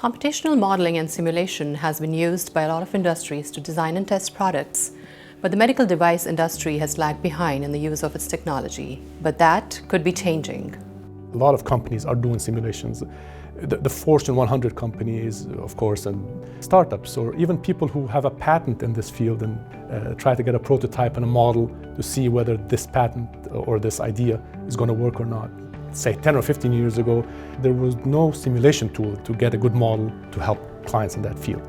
Computational modeling and simulation has been used by a lot of industries to design and test products, but the medical device industry has lagged behind in the use of its technology. But that could be changing. A lot of companies are doing simulations. The Fortune 100 companies, of course, and startups, or even people who have a patent in this field and try to get a prototype and a model to see whether this patent or this idea is going to work or not. Say 10 or 15 years ago, there was no simulation tool to get a good model to help clients in that field.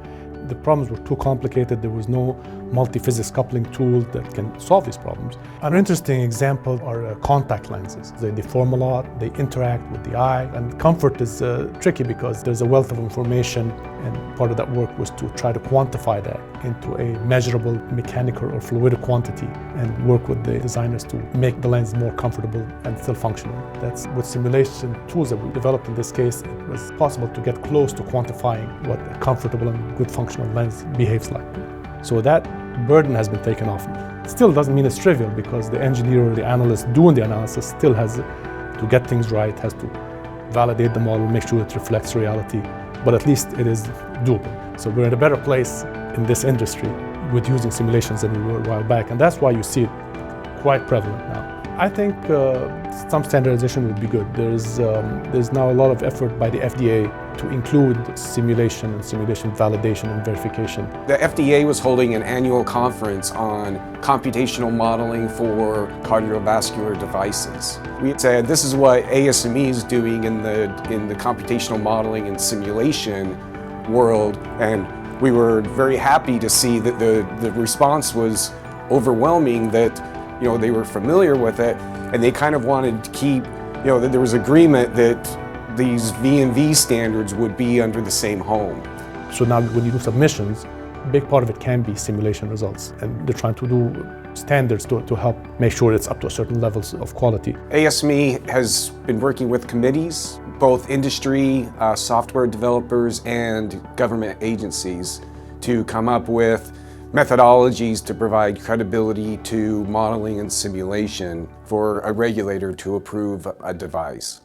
The problems were too complicated. There was no multi-physics coupling tool that can solve these problems. An interesting example are contact lenses. They deform a lot, they interact with the eye, and comfort is tricky because there's a wealth of information, and part of that work was to try to quantify that into a measurable mechanical or fluidic quantity and work with the designers to make the lens more comfortable and still functional. That's with simulation tools that we developed in this case, it was possible to get close to quantifying what a comfortable and good functional lens behaves like. So that burden has been taken off. Still doesn't mean it's trivial because the engineer or the analyst doing the analysis still has to get things right, has to validate the model, make sure it reflects reality, but at least it is doable. So we're in a better place in this industry with using simulations than we were a while back, and that's why you see it quite prevalent now. I think some standardization would be good. There's now a lot of effort by the FDA to include simulation and simulation validation and verification. The FDA was holding an annual conference on computational modeling for cardiovascular devices. We said this is what ASME is doing in the computational modeling and simulation world, and we were very happy to see that the response was overwhelming, that they were familiar with it, and they kind of wanted to keep, that there was agreement that these V&V standards would be under the same home. So now when you do submissions, a big part of it can be simulation results, and they're trying to do standards to help make sure it's up to a certain levels of quality. ASME has been working with committees, both industry, software developers, and government agencies to come up with methodologies to provide credibility to modeling and simulation for a regulator to approve a device.